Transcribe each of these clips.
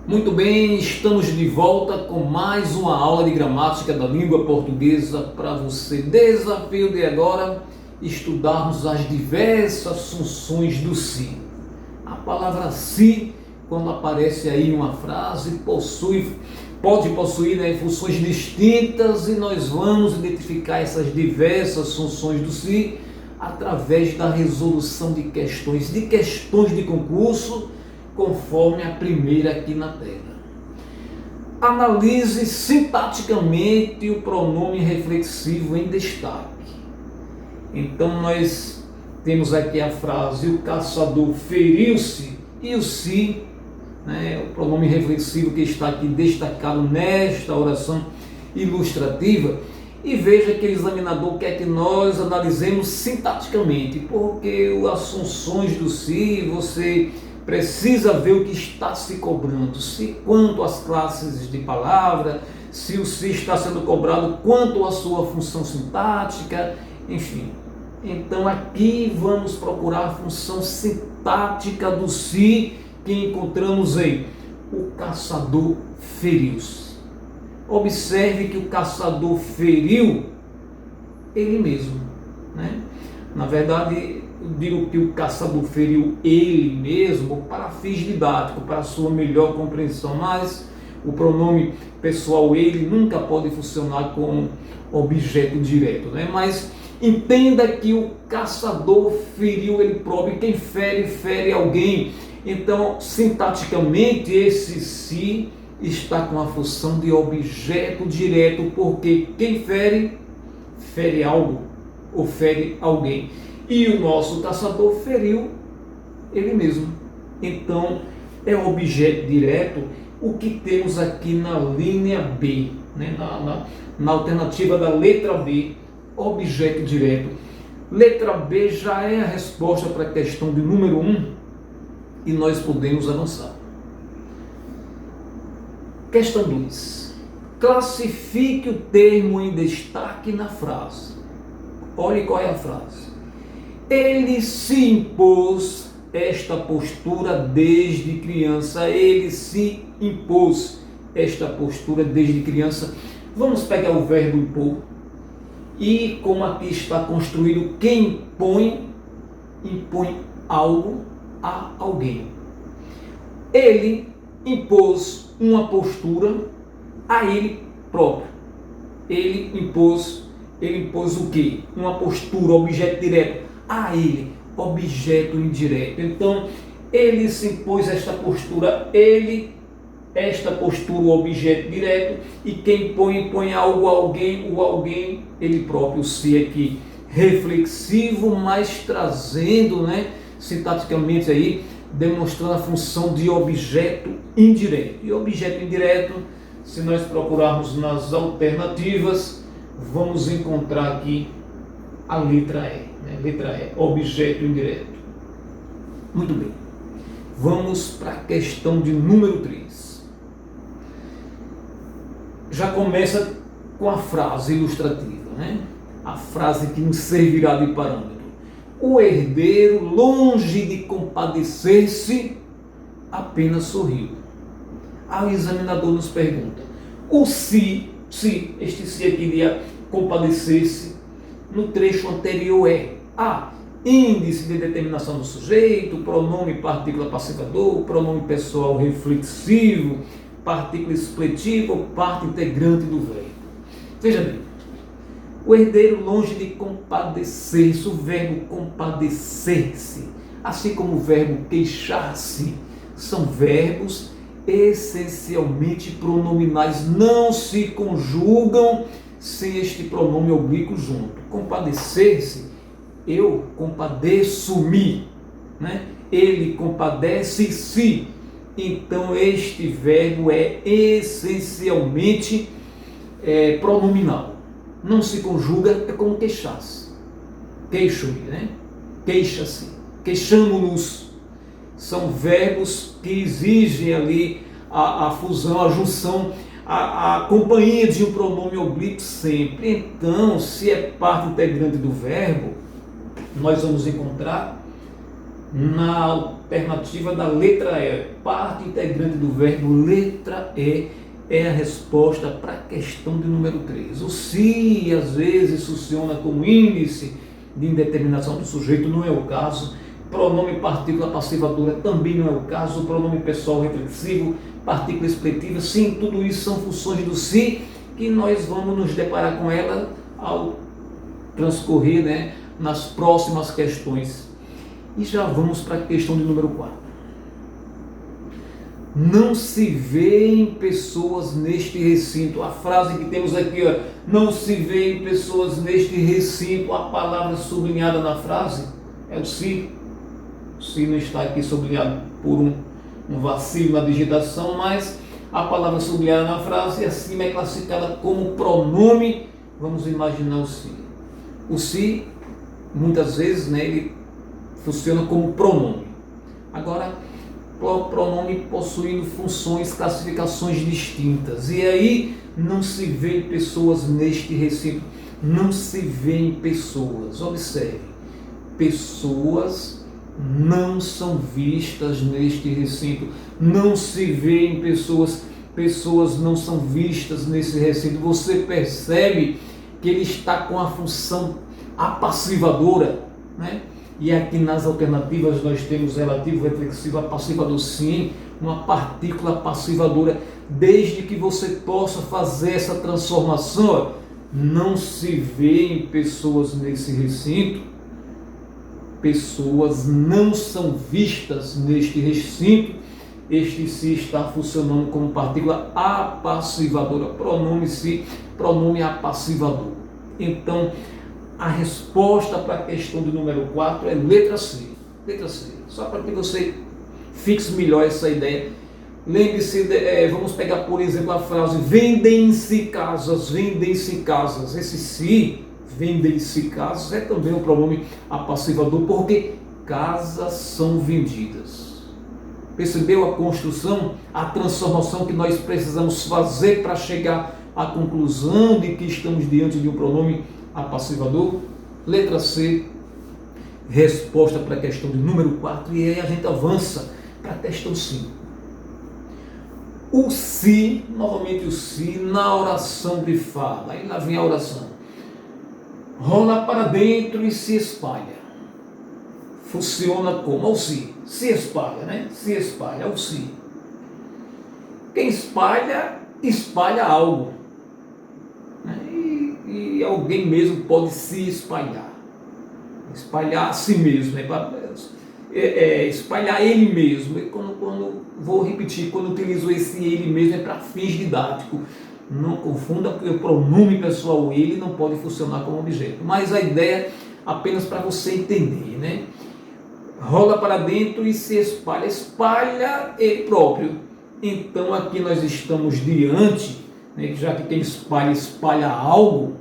Muito bem, estamos de volta com mais uma aula de gramática da língua portuguesa para você. Desafio de agora estudarmos as diversas funções do se. A palavra se, quando aparece aí uma frase, pode possuir funções distintas, e nós vamos identificar essas diversas funções do se através da resolução de questões de concurso, conforme a primeira aqui na tela. Analise sintaticamente o pronome reflexivo em destaque. Então nós temos aqui a frase: o caçador feriu-se, e o se, o pronome reflexivo que está aqui destacado nesta oração ilustrativa. E veja que o examinador quer que nós analisemos sintaticamente, porque as funções do se você precisa ver o que está se cobrando, se quanto às classes de palavra, se o se está sendo cobrado quanto à sua função sintática, enfim. Então aqui vamos procurar a função sintática do se, que encontramos em o caçador feriu-se. Observe que o caçador feriu ele mesmo, Na verdade, eu digo que o caçador feriu ele mesmo para fins didáticos, para a sua melhor compreensão, mas o pronome pessoal ele nunca pode funcionar como objeto direto, Mas entenda que o caçador feriu ele próprio, e quem fere, fere alguém. Então, sintaticamente, esse se está com a função de objeto direto, porque quem fere, fere algo ou fere alguém. E o nosso caçador feriu ele mesmo. Então, é objeto direto o que temos aqui na linha B, na alternativa da letra B, objeto direto. Letra B já é a resposta para a questão de número 1 e nós podemos avançar. Questão 2. Classifique o termo em destaque na frase. Olhe qual é a frase. Ele se impôs esta postura desde criança. Ele se impôs esta postura desde criança. Vamos pegar o verbo impor. E como aqui está construído, quem impõe algo a alguém. Ele impôs uma postura a ele próprio. Ele impôs o quê? Uma postura, objeto direto, a ele, objeto indireto. Então, ele se impôs esta postura, o objeto direto, e quem põe algo a alguém, o alguém, ele próprio, o se aqui, reflexivo, mas trazendo, sintaticamente aí, demonstrando a função de objeto indireto. E objeto indireto, se nós procurarmos nas alternativas, vamos encontrar aqui a letra E. Letra E, objeto indireto. Muito bem. Vamos para a questão de número 3. Já começa com a frase ilustrativa, A frase que nos servirá de parâmetro. O herdeiro, longe de compadecer-se, apenas sorriu. Aí o examinador nos pergunta: o se, este se aqui de compadecer-se, no trecho anterior é A, índice de determinação do sujeito, pronome partícula passivador, pronome pessoal reflexivo, partícula expletiva ou parte integrante do verbo. Veja bem. O herdeiro, longe de compadecer-se, o verbo compadecer-se, assim como o verbo queixar-se, são verbos essencialmente pronominais, não se conjugam sem este pronome oblíquo junto. Compadecer-se, eu compadeço-me, Ele compadece-se. Então este verbo é essencialmente pronominal. Não se conjuga, é como queixar-se. Queixo-me, Queixa-se, queixamo-nos. São verbos que exigem ali a fusão, a junção, a companhia de um pronome oblíquo sempre. Então, se é parte integrante do verbo, nós vamos encontrar na alternativa da letra E, parte integrante do verbo letra E, é a resposta para a questão de número 3. O se, às vezes, funciona como índice de indeterminação do sujeito, não é o caso. Pronome partícula passivadora também não é o caso. Pronome pessoal reflexivo, partícula expletiva, sim, tudo isso são funções do se, que nós vamos nos deparar com ela ao transcorrer, né, nas próximas questões. E já vamos para a questão de número 4. Não se vêem pessoas neste recinto. A frase que temos aqui, ó, não se vêem pessoas neste recinto, a palavra sublinhada na frase é o se. O se não está aqui sublinhado por um vacilo na digitação, mas a palavra sublinhada na frase acima é classificada como pronome. Vamos imaginar o se. O se, muitas vezes, né, ele funciona como pronome. Agora, pronome possuindo funções, classificações distintas. E aí não se vê pessoas neste recinto. Não se vê pessoas. Observe, pessoas não são vistas neste recinto. Não se vê pessoas. Pessoas não são vistas nesse recinto. Você percebe que ele está com a função apassivadora, né? E aqui nas alternativas nós temos relativo, reflexivo, passivador sim, uma partícula passivadora, desde que você possa fazer essa transformação. Não se vêem pessoas nesse recinto, pessoas não são vistas neste recinto. Este se está funcionando como partícula apassivadora, pronome se, pronome apassivador. Então, a resposta para a questão do número 4 é letra C. Letra C. Só para que você fixe melhor essa ideia. Lembre-se, vamos pegar, por exemplo, a frase vendem-se casas, vendem-se casas. Esse se, vendem-se casas, é também um pronome apassivador, porque casas são vendidas. Percebeu a construção, a transformação que nós precisamos fazer para chegar à conclusão de que estamos diante de um pronome apassivador? Letra C, resposta para a questão de número 4, e aí a gente avança para a questão 5. O se, novamente o se, na oração de fala, aí lá vem a oração, rola para dentro e se espalha. Funciona como? O se espalha, né? Se espalha, o se. Quem espalha, espalha algo. E alguém mesmo pode se espalhar. Espalhar a si mesmo, né? Espalhar ele mesmo. E vou repetir, quando utilizo esse ele mesmo é para fins didáticos. Não confunda, porque o pronome pessoal ele não pode funcionar como objeto. Mas a ideia apenas para você entender, né? Rola para dentro e se espalha. Espalha ele próprio. Então aqui nós estamos diante, né, já que quem espalha, espalha algo,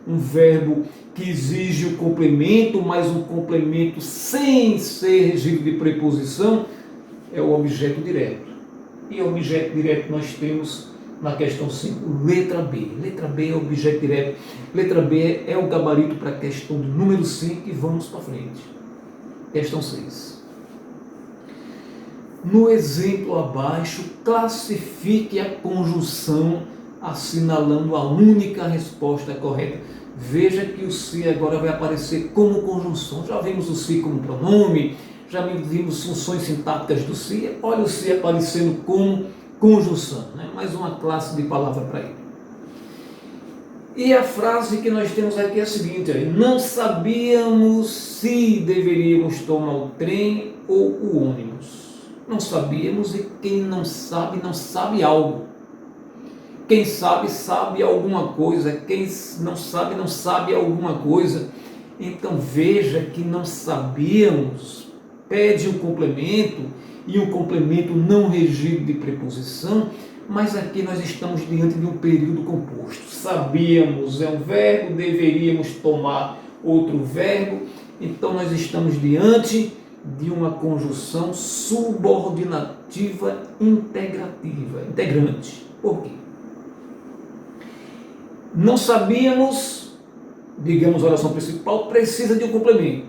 um verbo que exige o complemento, mas um complemento sem ser regido de preposição, é o objeto direto. E o objeto direto nós temos na questão 5, letra B. Letra B é o objeto direto. Letra B é o gabarito para a questão do número 5 e vamos para frente. Questão 6. No exemplo abaixo, classifique a conjunção assinalando a única resposta correta. Veja que o se agora vai aparecer como conjunção. Já vimos o se como pronome, já vimos funções sintáticas do se. Olha o se aparecendo como conjunção, né? Mais uma classe de palavra para ele. E a frase que nós temos aqui é a seguinte: não sabíamos se deveríamos tomar o trem ou o ônibus. Não sabíamos, e quem não sabe algo. Quem sabe, sabe alguma coisa. Quem não sabe alguma coisa. Então veja que não sabíamos pede um complemento, e um complemento não regido de preposição, mas aqui nós estamos diante de um período composto. Sabíamos é um verbo, deveríamos tomar outro verbo, então nós estamos diante de uma conjunção subordinativa integrativa, integrante. Por quê? Não sabíamos, digamos, a oração principal precisa de um complemento.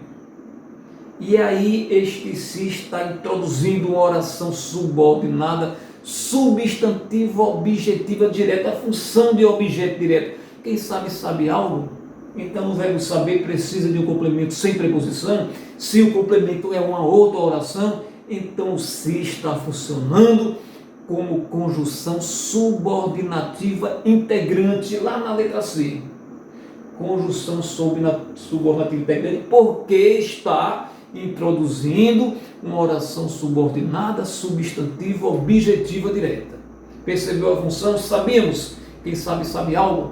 E aí este se está introduzindo uma oração subordinada, substantiva, objetiva, direta, a função de objeto direto. Quem sabe algo? Então o verbo saber precisa de um complemento sem preposição. Se o complemento é uma outra oração, então o se está funcionando como conjunção subordinativa integrante, lá na letra C. Conjunção subordinativa integrante, porque está introduzindo uma oração subordinada, substantiva, objetiva, direta. Percebeu a função? Sabíamos? Quem sabe algo?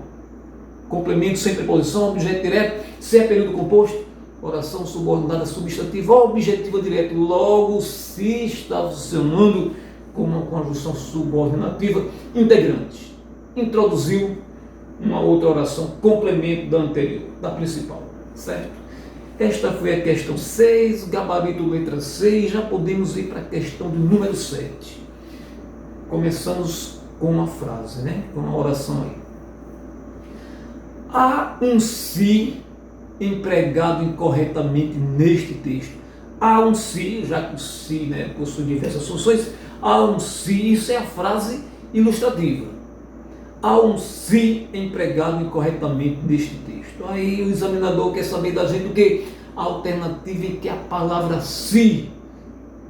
Complemento sem preposição, objeto direto, se é período composto, oração subordinada, substantiva, objetiva, direta. Logo, se está funcionando como uma conjunção subordinativa integrante. Introduziu uma outra oração, complemento da anterior, da principal, certo? Esta foi a questão 6, gabarito letra C, e já podemos ir para a questão do número 7. Começamos com uma frase, com uma oração aí. Há um se empregado incorretamente neste texto. Há um se, já que o se possui diversas funções, há um se, isso é a frase ilustrativa. Há um se empregado incorretamente neste texto. Aí o examinador quer saber da gente o que? A alternativa em que a palavra se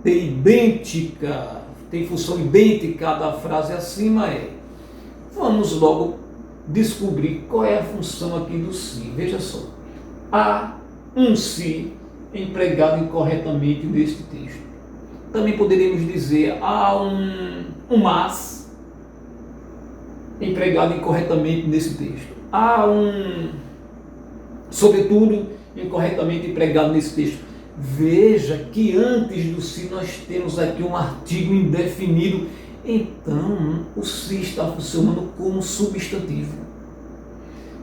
tem idêntica, tem função idêntica da frase acima é. Vamos logo descobrir qual é a função aqui do se. Veja só. Há um se empregado incorretamente neste texto. Também poderíamos dizer há um mas empregado incorretamente nesse texto. Há sobretudo, incorretamente empregado nesse texto. Veja que antes do se nós temos aqui um artigo indefinido. Então, o se está funcionando como substantivo.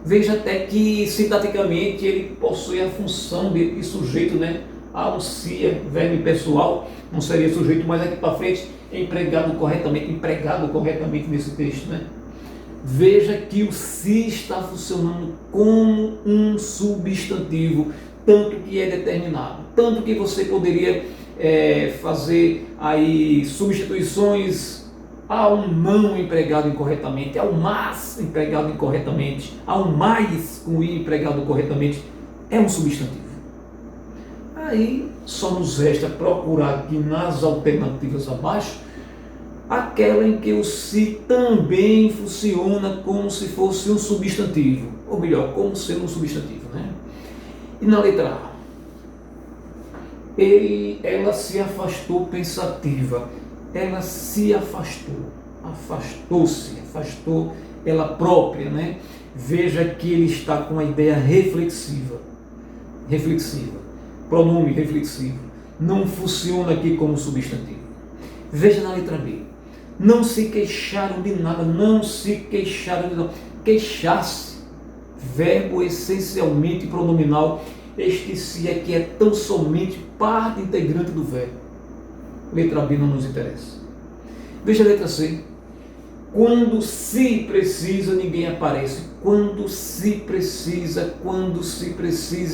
Veja até que, sintaticamente, ele possui a função de sujeito, Há um se, verbo pessoal, não seria sujeito, mas aqui para frente, empregado corretamente nesse texto, Veja que o se está funcionando como um substantivo, tanto que é determinado, tanto que você poderia fazer aí substituições. Há um não empregado incorretamente, há um mas empregado incorretamente, há um mais com o i empregado corretamente, é um substantivo. Aí só nos resta procurar aqui nas alternativas abaixo aquela em que o se também funciona como se fosse um substantivo, ou melhor, como sendo um substantivo, E na letra A, ela se afastou pensativa, ela se afastou, afastou ela própria, Veja que ele está com a ideia reflexiva, pronome reflexivo, não funciona aqui como substantivo. Veja na letra B, não se queixaram de nada, queixar-se, verbo essencialmente pronominal, este se aqui é tão somente parte integrante do verbo. Letra B não nos interessa. Veja a letra C. Quando se precisa, ninguém aparece. Quando se precisa,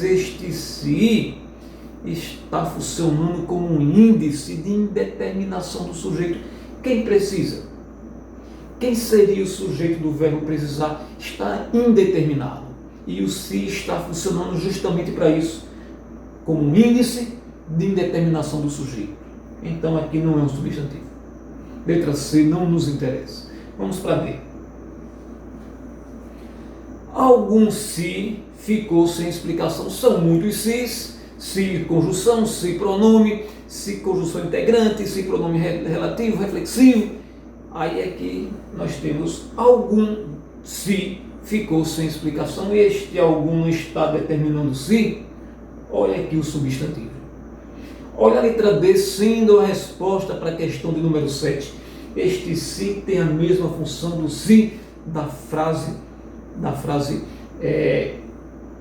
este se está funcionando como um índice de indeterminação do sujeito. Quem precisa? Quem seria o sujeito do verbo precisar? Está indeterminado. E o se está funcionando justamente para isso, como um índice de indeterminação do sujeito. Então aqui não é um substantivo. Letra C não nos interessa. Vamos para D. Algum se ficou sem explicação. São muitos se's. Se conjunção, se pronome, se conjunção integrante, se pronome relativo, reflexivo. Aí é que nós temos algum se ficou sem explicação. Este algum está determinando se. Olha aqui o substantivo. Olha a letra D, sendo a resposta para a questão de número 7. Este se tem a mesma função do se da frase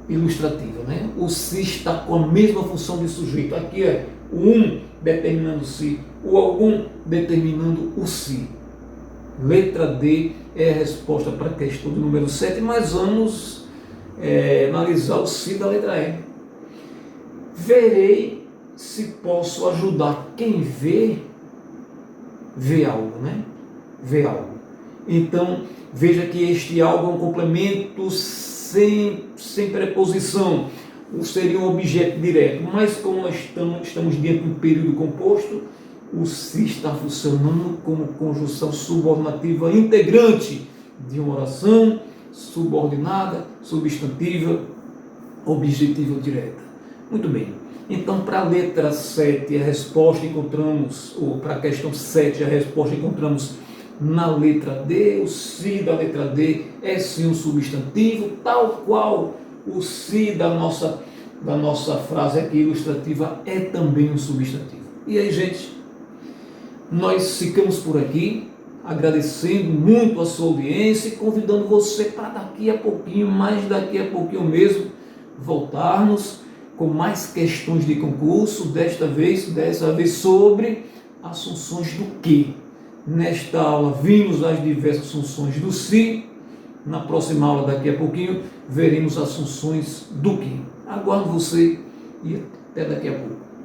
ilustrativa. O se está com a mesma função de sujeito. Aqui é o determinando o se, o algum determinando o se. Letra D é a resposta para a questão de número 7, mas vamos analisar o se da letra E. Verei se posso ajudar quem vê algo, né? Vê algo. Então, veja que este algo é um complemento sem preposição, seria um objeto direto, mas como nós estamos diante de um período composto, o se está funcionando como conjunção subordinativa integrante de uma oração subordinada, substantiva, objetiva ou direta. Muito bem. Então, para a letra 7, a resposta encontramos, ou para a questão 7, a resposta encontramos na letra D. O se da letra D é sim um substantivo, tal qual o se da nossa frase aqui ilustrativa é também um substantivo. E aí, gente, nós ficamos por aqui, agradecendo muito a sua audiência e convidando você para daqui a pouquinho, mais daqui a pouquinho mesmo, voltarmos com mais questões de concurso, dessa vez sobre as funções do que. Nesta aula vimos as diversas funções do se, na próxima aula daqui a pouquinho veremos as funções do que. Aguardo você e até daqui a pouco.